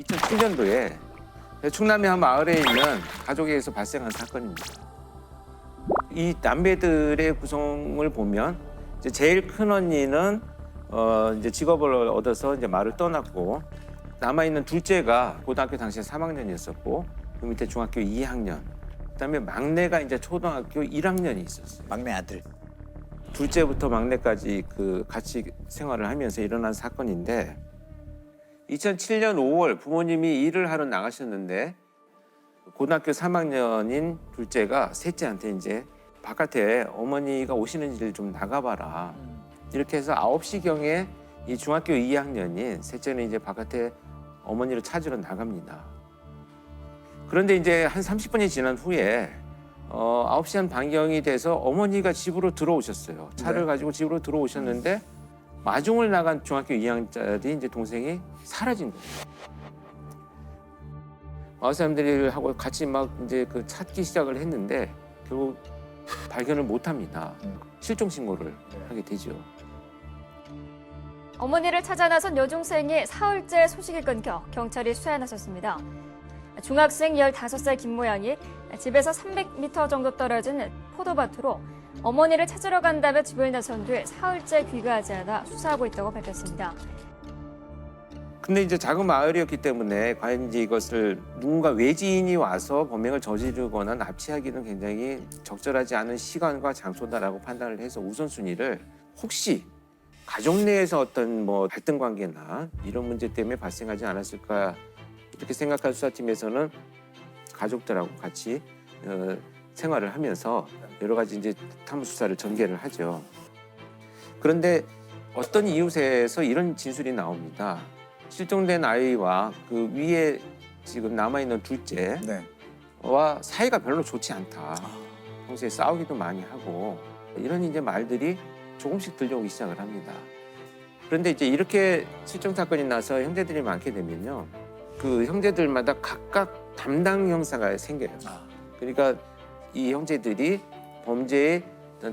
2007년도에 충남의 한 마을에 있는 가족에게서 발생한 사건입니다. 이 남매들의 구성을 보면 이제 제일 큰 언니는 이제 직업을 얻어서 이제 마을을 떠났고, 남아 있는 둘째가 고등학교 당시에 3학년이었었고, 그 밑에 중학교 2학년, 그다음에 막내가 이제 초등학교 1학년이 있었어요. 막내 아들. 둘째부터 막내까지 그 같이 생활을 하면서 일어난 사건인데, 2007년 5월 부모님이 일을 하러 나가셨는데 고등학교 3학년인 둘째가 셋째한테 이제 바깥에 어머니가 오시는지를 좀 나가봐라. 이렇게 해서 9시경에 이 중학교 2학년인 셋째는 이제 바깥에 어머니를 찾으러 나갑니다. 그런데 이제 한 30분이 지난 후에 9시 한 반경이 돼서 어머니가 집으로 들어오셨어요. 차를 네. 가지고 집으로 들어오셨는데 마중을 나간 중학교 2학년짜리 이제 동생이 사라진 거예요. 마을 사람들이 하고 같이 막 이제 그 찾기 시작을 했는데 결국 발견을 못합니다. 실종 신고를 하게 되죠. 어머니를 찾아 나선 여중생이 사흘째 소식이 끊겨 경찰이 수사에 나섰습니다. 중학생 15살 김모양이 집에서 300m 정도 떨어진 포도밭으로 어머니를 찾으러 간다며 집을 나선 뒤 사흘째 귀가하지 않아 수사하고 있다고 밝혔습니다. 근데 이제 작은 마을이었기 때문에 과연 이제 이것을 누군가 외지인이 와서 범행을 저지르거나 납치하기는 굉장히 적절하지 않은 시간과 장소다라고 판단을 해서 우선순위를 혹시 가족 내에서 어떤 뭐 갈등 관계나 이런 문제 때문에 발생하지 않았을까 이렇게 생각한 수사팀에서는 가족들하고 같이 생활을 하면서 여러 가지 이제 탐문 수사를 전개를 하죠. 그런데 어떤 이웃에서 이런 진술이 나옵니다. 실종된 아이와 그 위에 지금 남아있는 둘째와 네. 사이가 별로 좋지 않다. 평소에 싸우기도 많이 하고 이런 이제 말들이 조금씩 들려오기 시작을 합니다. 그런데 이제 이렇게 실종 사건이 나서 형제들이 많게 되면요, 그 형제들마다 각각 담당 형사가 생겨요. 그러니까 이 형제들이 범죄의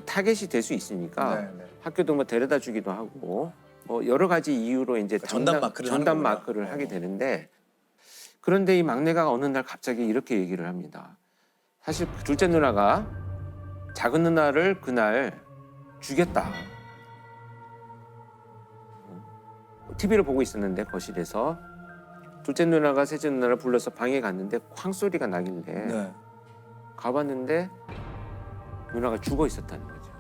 타겟이 될 수 있으니까 네, 네. 학교도 뭐 데려다 주기도 하고 뭐 여러 가지 이유로 이제 전담 마크를 전담 하는구나. 마크를 하게 되는데, 그런데 이 막내가 어느 날 갑자기 이렇게 얘기를 합니다. 사실 그 둘째 누나가 작은 누나를 그날 죽였다. TV를 보고 있었는데 거실에서 둘째 누나가 셋째 누나를 불러서 방에 갔는데 쾅 소리가 나길래 네. 가봤는데 누나가 죽어 있었다는 거죠.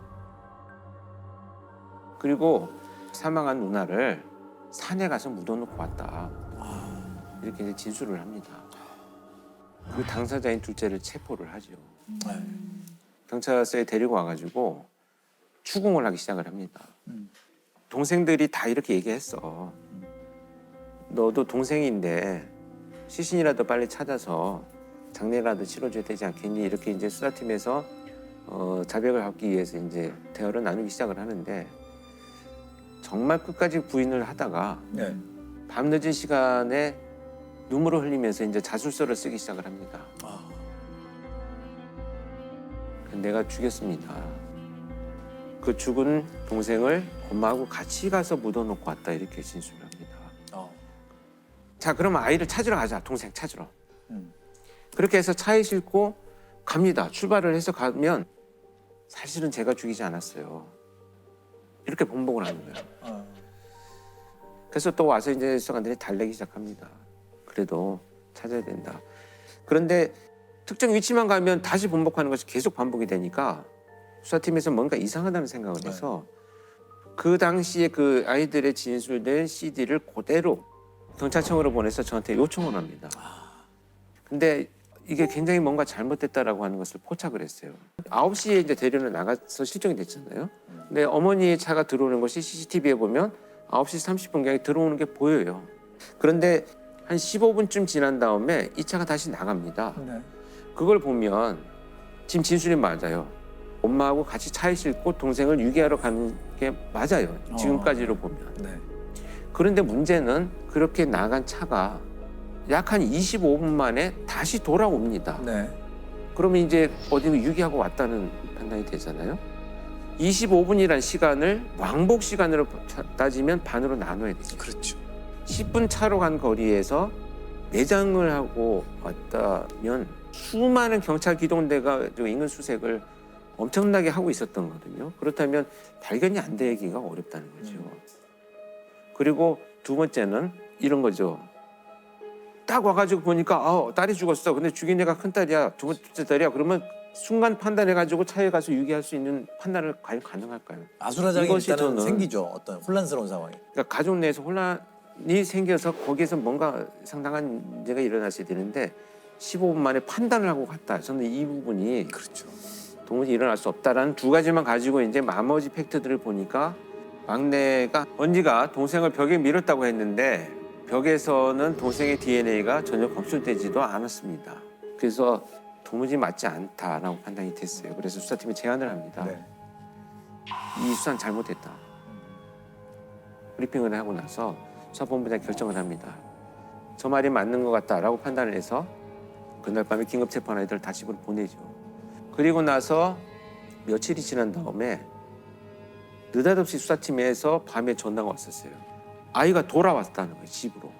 그리고 사망한 누나를 산에 가서 묻어놓고 왔다. 이렇게 이제 진술을 합니다. 그 당사자인 둘째를 체포를 하죠. 네. 경찰서에 데리고 와가지고 추궁을 하기 시작을 합니다. 동생들이 다 이렇게 얘기했어. 너도 동생인데 시신이라도 빨리 찾아서 장례라도 치러줘야 되지 않겠니? 이렇게 이제 수사팀에서 자백을 하기 위해서 이제 대화를 나누기 시작을 하는데, 정말 끝까지 부인을 하다가 네. 밤늦은 시간에 눈물을 흘리면서 이제 자술서를 쓰기 시작을 합니다. 내가 죽였습니다. 그 죽은 동생을 엄마하고 같이 가서 묻어놓고 왔다. 이렇게 진술을 합니다. 자, 그럼 아이를 찾으러 가자. 동생 찾으러. 그렇게 해서 차에 싣고 갑니다. 출발을 해서 가면 사실은 제가 죽이지 않았어요. 이렇게 번복을 하는 거예요. 그래서 또 와서 이제 수사관들이 달래기 시작합니다. 그래도 찾아야 된다. 그런데 특정 위치만 가면 다시 번복하는 것이 계속 반복이 되니까 수사팀에서 뭔가 이상하다는 생각을 해서 그 당시에 그 아이들의 진술된 CD를 그대로 경찰청으로 보내서 저한테 요청을 합니다. 근데 이게 굉장히 뭔가 잘못됐다라고 하는 것을 포착을 했어요. 9시에 이제 대련을 나가서 실종이 됐잖아요. 근데 어머니의 차가 들어오는 것이 CCTV에 보면 9시 30분경에 들어오는 게 보여요. 그런데 한 15분쯤 지난 다음에 이 차가 다시 나갑니다. 네. 그걸 보면 지금 진술이 맞아요. 엄마하고 같이 차에 싣고 동생을 유기하러 가는 게 맞아요. 지금까지로 보면. 네. 그런데 문제는 그렇게 나간 차가 약 한 25분 만에 다시 돌아옵니다. 네. 그러면 이제 어디 유기하고 왔다는 판단이 되잖아요. 25분이란 시간을 왕복 시간으로 따지면 반으로 나눠야 되죠. 그렇죠. 10분 차로 간 거리에서 내장을 하고 왔다면 수많은 경찰 기동대가 인근 수색을 엄청나게 하고 있었던 거거든요. 그렇다면 발견이 안 되기가 어렵다는 거죠. 그리고 두 번째는 이런 거죠. 딱 와가지고 보니까 딸이 죽었어. 근데 죽인 애가 큰딸이야. 두 번째 딸이야. 그러면 순간 판단해가지고 차에 가서 유기할 수 있는 판단을 과연 가능할까요? 아수라장이 이것이 일단은 저는- 생기죠. 어떤 혼란스러운 상황이. 그러니까 가족 내에서 혼란이 생겨서 거기에서 뭔가 상당한 문제가 일어났어야 되는데 15분 만에 판단을 하고 갔다. 저는 이 부분이 그렇죠. 도무지 일어날 수 없다라는 두 가지만 가지고 이제 나머지 팩트들을 보니까 막내가 언니가 동생을 벽에 밀었다고 했는데 벽에서는 동생의 DNA가 전혀 검출되지도 않았습니다. 그래서 도무지 맞지 않다라고 판단이 됐어요. 그래서 수사팀이 제안을 합니다. 네. 이 수사는 잘못됐다. 브리핑을 하고 나서 수사본부장이 결정을 합니다. 저 말이 맞는 것 같다라고 판단을 해서 그날 밤에 긴급 체포한 아이들을 다 집으로 보내죠. 그리고 나서 며칠이 지난 다음에 느닷없이 수사팀에서 밤에 전화가 왔었어요. 아이가 돌아왔다는 거예요, 집으로.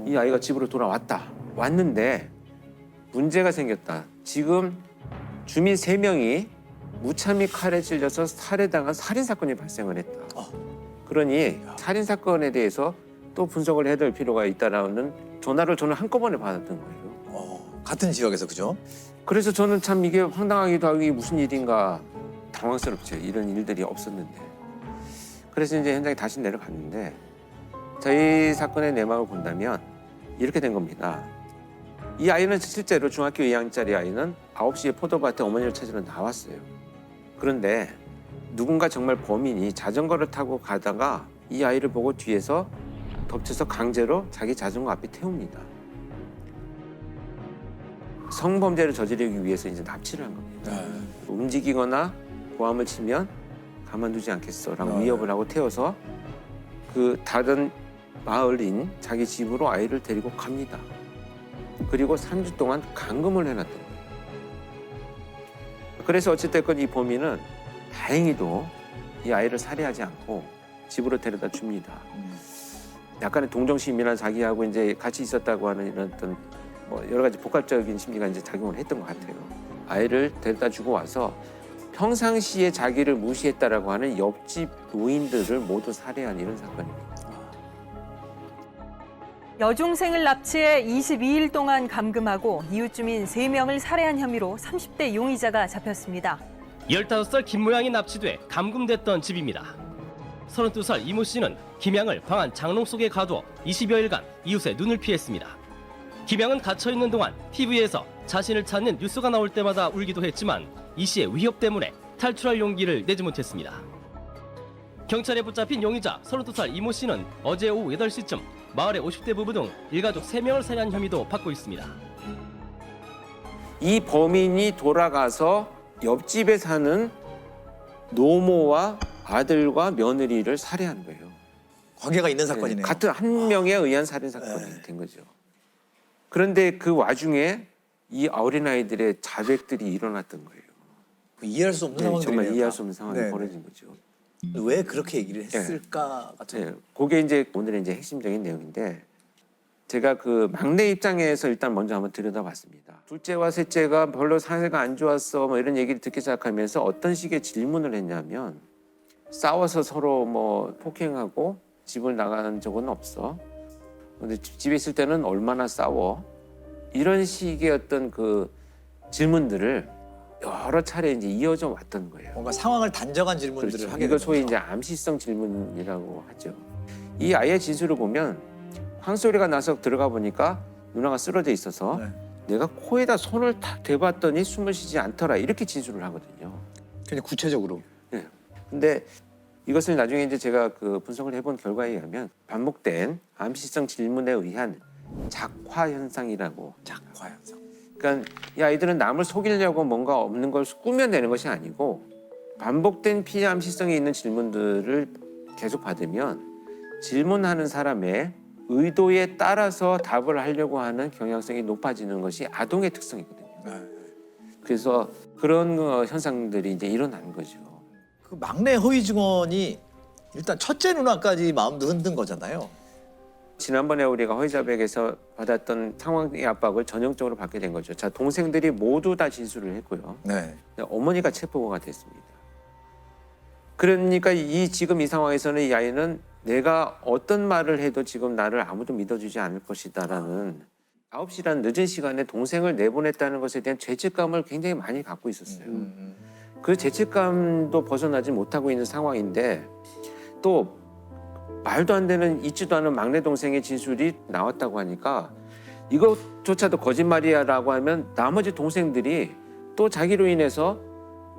이 아이가 집으로 돌아왔다. 왔는데 문제가 생겼다. 지금 주민 3명이 무참히 칼에 찔려서 살해당한 살인사건이 발생을 했다. 그러니 살인사건에 대해서 또 분석을 해야 될 필요가 있다라는 전화를 저는 한꺼번에 받았던 거예요. 같은 지역에서 그죠? 그래서 저는 참 이게 황당하기도 하고 이게 무슨 일인가 당황스럽죠. 이런 일들이 없었는데. 그래서 이제 현장에 다시 내려갔는데 저희 사건의 내막을 본다면 이렇게 된 겁니다. 이 아이는 실제로 중학교 2학년짜리 아이는 9시에 포도밭에 어머니를 찾으러 나왔어요. 그런데 누군가 정말 범인이 자전거를 타고 가다가 이 아이를 보고 뒤에서 덮쳐서 강제로 자기 자전거 앞에 태웁니다. 성범죄를 저지르기 위해서 이제 납치를 한 겁니다. 움직이거나 고함을 치면 가만두지 않겠어라고 위협을 하고 태워서 그 다른 마을인 자기 집으로 아이를 데리고 갑니다. 그리고 3주 동안 감금을 해놨던 거예요. 그래서 어찌됐건 이 범인은 다행히도 이 아이를 살해하지 않고 집으로 데려다 줍니다. 약간의 동정심이나 자기하고 이제 같이 있었다고 하는 이런 어떤 뭐 여러 가지 복합적인 심리가 이제 작용을 했던 것 같아요. 아이를 데려다 주고 와서 평상시에 자기를 무시했다라고 하는 옆집 노인들을 모두 살해한 이런 사건입니다. 여중생을 납치해 22일 동안 감금하고 이웃 주민 3명을 살해한 혐의로 30대 용의자가 잡혔습니다. 15살 김모양이 납치돼 감금됐던 집입니다. 32살 이모 씨는 김양을 방 안 장롱 속에 가두어 20여일간 이웃의 눈을 피했습니다. 김양은 갇혀있는 동안 TV에서 자신을 찾는 뉴스가 나올 때마다 울기도 했지만 이 씨의 위협 때문에 탈출할 용기를 내지 못했습니다. 경찰에 붙잡힌 용의자 32살 이모 씨는 어제 오후 8시쯤 마을의 50대 부부 등 일가족 3명을 살해한 혐의도 받고 있습니다. 이 범인이 돌아가서 옆집에 사는 노모와 아들과 며느리를 살해한 거예요. 관계가 있는 사건이네요. 같은 한 명에 의한 살인 사건이 된 거죠. 그런데 그 와중에 이 어린아이들의 자백들이 일어났던 거예요. 이해할 수 없는 상황이네요. 정말 이해할 수 없는 상황이 네. 벌어진 거죠. 왜 그렇게 얘기를 했을까 같은. 네, 그게 이제 오늘의 이제 핵심적인 내용인데 제가 그 막내 입장에서 일단 먼저 한번 들여다봤습니다. 둘째와 셋째가 별로 사이가 안 좋았어 뭐 이런 얘기를 듣기 시작하면서 어떤 식의 질문을 했냐면 싸워서 서로 뭐 폭행하고 집을 나가는 적은 없어. 근데 집에 있을 때는 얼마나 싸워? 이런 식의 어떤 그 질문들을 여러 차례 이제 이어져 왔던 거예요. 뭔가 상황을 단정한 질문들을 그렇죠. 하게 이거 되는 소위 거죠. 이제 암시성 질문이라고 하죠. 이 아이의 진술을 보면 황소리가 나서 들어가 보니까 누나가 쓰러져 있어서 네. 내가 코에다 손을 탁 대봤더니 숨을 쉬지 않더라 이렇게 진술을 하거든요. 굉장히 구체적으로. 네. 근데 이것을 나중에 이제 제가 그 분석을 해본 결과에 의하면 반복된 암시성 질문에 의한 작화 현상이라고. 작화 현상. 그러니까 이 아이들은 남을 속이려고 뭔가 없는 걸 꾸며내는 것이 아니고 반복된 피암시성이 있는 질문들을 계속 받으면 질문하는 사람의 의도에 따라서 답을 하려고 하는 경향성이 높아지는 것이 아동의 특성이거든요. 그래서 그런 현상들이 이제 일어나는 거죠. 그 막내 허위 증언이 일단 첫째 누나까지 마음도 흔든 거잖아요. 지난번에 우리가 허위자백에서 받았던 상황의 압박을 전형적으로 받게 된 거죠. 자, 동생들이 모두 다 진술을 했고요. 네. 어머니가 체포가 됐습니다. 그러니까 지금 이 상황에서는 이 아이는 내가 어떤 말을 해도 지금 나를 아무도 믿어주지 않을 것이다라는 9시라는 늦은 시간에 동생을 내보냈다는 것에 대한 죄책감을 굉장히 많이 갖고 있었어요. 그 죄책감도 벗어나지 못하고 있는 상황인데 또 말도 안 되는 있지도 않은 막내 동생의 진술이 나왔다고 하니까 이것조차도 거짓말이야라고 하면 나머지 동생들이 또 자기로 인해서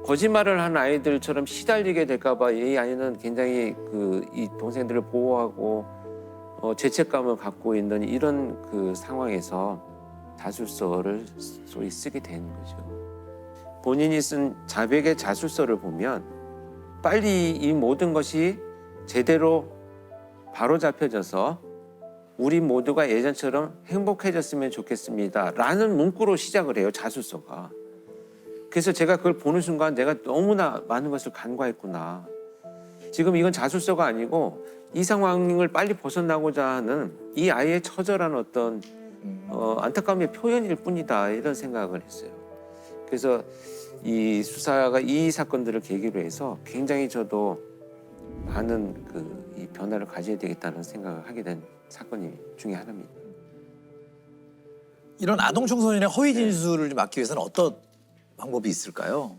거짓말을 한 아이들처럼 시달리게 될까 봐 이 아이는 굉장히 이 동생들을 보호하고 죄책감을 갖고 있는 이런 그 상황에서 자술서를 소위 쓰게 되는 거죠. 본인이 쓴 자백의 자술서를 보면 빨리 이 모든 것이 제대로 바로 잡혀져서 우리 모두가 예전처럼 행복해졌으면 좋겠습니다 라는 문구로 시작을 해요, 자술서가. 그래서 제가 그걸 보는 순간 내가 너무나 많은 것을 간과했구나. 지금 이건 자술서가 아니고 이 상황을 빨리 벗어나고자 하는 이 아이의 처절한 어떤 안타까움의 표현일 뿐이다, 이런 생각을 했어요. 그래서 이 수사가 이 사건들을 계기로 해서 굉장히 저도 많은 이 변화를 가져야 되겠다는 생각을 하게 된 사건 중에 하나입니다. 이런 아동 청소년의 허위 진술을 좀 막기 위해서는 어떤 방법이 있을까요?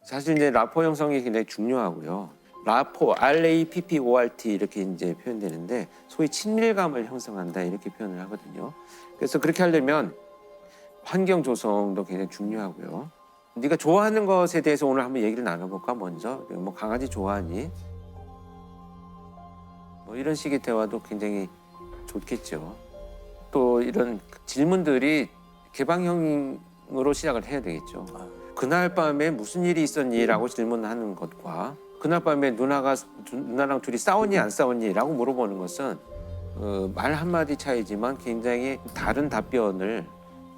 사실 이제 라포 형성이 굉장히 중요하고요. 라포, RAPPORT 이렇게 이제 표현되는데 소위 친밀감을 형성한다 이렇게 표현을 하거든요. 그래서 그렇게 하려면 환경 조성도 굉장히 중요하고요. 네가 좋아하는 것에 대해서 오늘 한번 얘기를 나눠볼까 먼저. 뭐 강아지 좋아하니? 뭐 이런 식의 대화도 굉장히 좋겠죠. 또 이런 질문들이 개방형으로 시작을 해야 되겠죠. 그날 밤에 무슨 일이 있었니?라고 질문하는 것과 그날 밤에 누나랑 둘이 싸웠니 안 싸웠니?라고 물어보는 것은 말 한마디 차이지만 굉장히 다른 답변을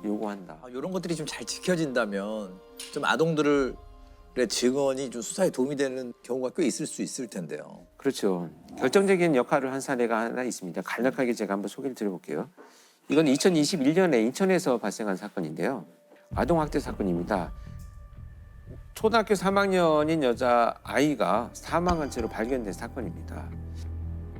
요구한다. 이런 것들이 좀 잘 지켜진다면 좀 아동들의 증언이 좀 수사에 도움이 되는 경우가 꽤 있을 수 있을 텐데요. 그렇죠. 결정적인 역할을 한 사례가 하나 있습니다. 간략하게 제가 한번 소개를 드려볼게요. 이건 2021년에 인천에서 발생한 사건인데요. 아동학대 사건입니다. 초등학교 3학년인 여자아이가 사망한 채로 발견된 사건입니다.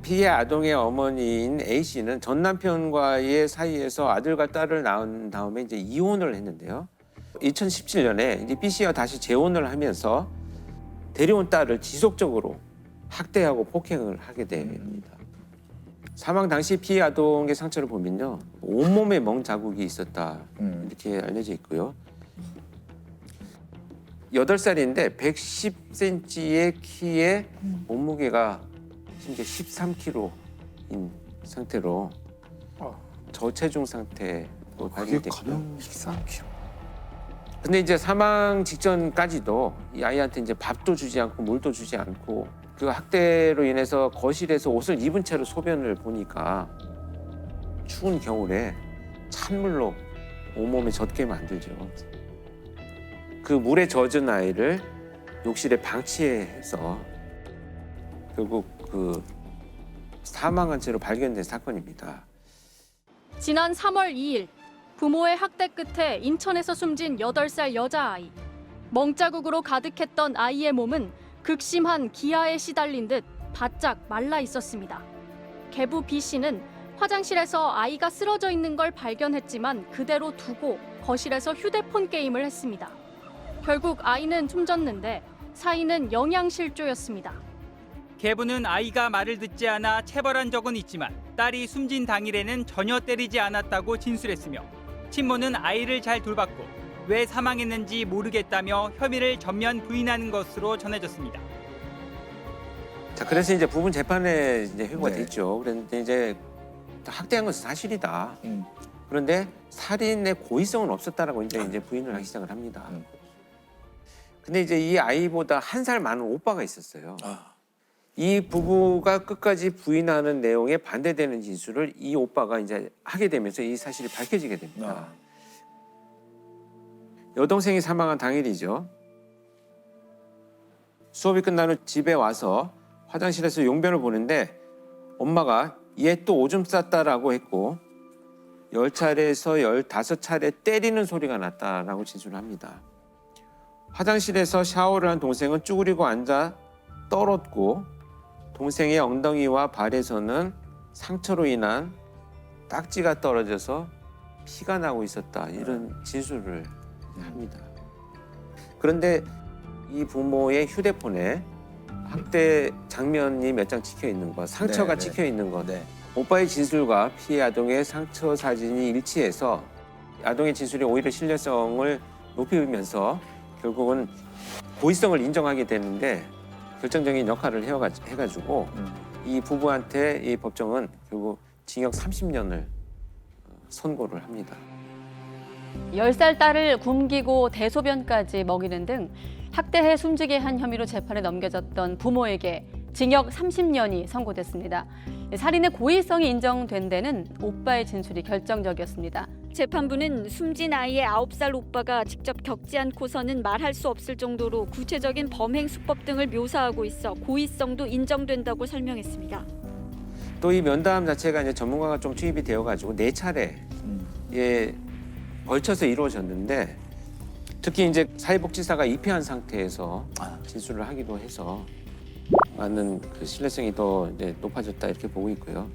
피해 아동의 어머니인 A씨는 전 남편과의 사이에서 아들과 딸을 낳은 다음에 이제 이혼을 했는데요. 2017년에 이제 B씨와 다시 재혼을 하면서 데려온 딸을 지속적으로 학대하고 폭행을 하게 됩니다. 사망 당시 피해 아동의 상처를 보면요. 온몸에 멍 자국이 있었다 이렇게 알려져 있고요. 8살인데 110cm의 키에 몸무게가 심지어 13kg인 상태로 저체중 상태로 발견됐고요. 13kg. 근데 이제 사망 직전까지도 이 아이한테 이제 밥도 주지 않고 물도 주지 않고 그 학대로 인해서 거실에서 옷을 입은 채로 소변을 보니까 추운 겨울에 찬물로 온몸에 젖게 만들죠. 그 물에 젖은 아이를 욕실에 방치해서 결국 그 사망한 채로 발견된 사건입니다. 지난 3월 2일 부모의 학대 끝에 인천에서 숨진 8살 여자아이. 멍자국으로 가득했던 아이의 몸은 극심한 기아에 시달린 듯 바짝 말라 있었습니다. 계부 B씨는 화장실에서 아이가 쓰러져 있는 걸 발견했지만 그대로 두고 거실에서 휴대폰 게임을 했습니다. 결국 아이는 숨졌는데 사인은 영양실조였습니다. 계부는 아이가 말을 듣지 않아 체벌한 적은 있지만 딸이 숨진 당일에는 전혀 때리지 않았다고 진술했으며 친모는 아이를 잘 돌봤고 왜 사망했는지 모르겠다며 혐의를 전면 부인하는 것으로 전해졌습니다. 자, 그래서 이제 부분 재판에 이제 회부가 네. 됐죠. 그런데 이제 학대한 것은 사실이다. 그런데 살인의 고의성은 없었다라고 이제 부인을 하기 시작을 합니다. 근데 이제 이 아이보다 1살 많은 오빠가 있었어요. 이 부부가 끝까지 부인하는 내용에 반대되는 진술을 이 오빠가 이제 하게 되면서 이 사실이 밝혀지게 됩니다. 여동생이 사망한 당일이죠. 수업이 끝난 후 집에 와서 화장실에서 용변을 보는데 엄마가 얘 또 오줌 쌌다라고 했고 10차례에서 15차례 때리는 소리가 났다라고 진술을 합니다. 화장실에서 샤워를 한 동생은 쭈그리고 앉아 떨었고 동생의 엉덩이와 발에서는 상처로 인한 딱지가 떨어져서 피가 나고 있었다. 이런 진술을 합니다. 그런데 이 부모의 휴대폰에 학대 장면이 몇 장 찍혀 있는 것, 상처가 찍혀 있는 것, 네. 오빠의 진술과 피해 아동의 상처 사진이 일치해서 아동의 진술이 오히려 신뢰성을 높이면서 결국은 고의성을 인정하게 되는데 결정적인 역할을 해가지고 이 부부한테 이 법정은 결국 징역 30년을 선고를 합니다. 10살 딸을 굶기고 대소변까지 먹이는 등 학대해 숨지게 한 혐의로 재판에 넘겨졌던 부모에게 징역 30년이 선고됐습니다. 살인의 고의성이 인정된 데는 오빠의 진술이 결정적이었습니다. 재판부는 숨진 아이의 9살 오빠가 직접 겪지 않고서는 말할 수 없을 정도로 구체적인 범행 수법 등을 묘사하고 있어 고의성도 인정된다고 설명했습니다. 또 이 면담 자체가 이제 전문가가 좀 투입이 되어가지고 4차례에 걸쳐서 이루어졌는데 특히 이제 사회복지사가 입회한 상태에서 진술을 하기도 해서 많은 그 신뢰성이 더 이제 높아졌다 이렇게 보고 있고요.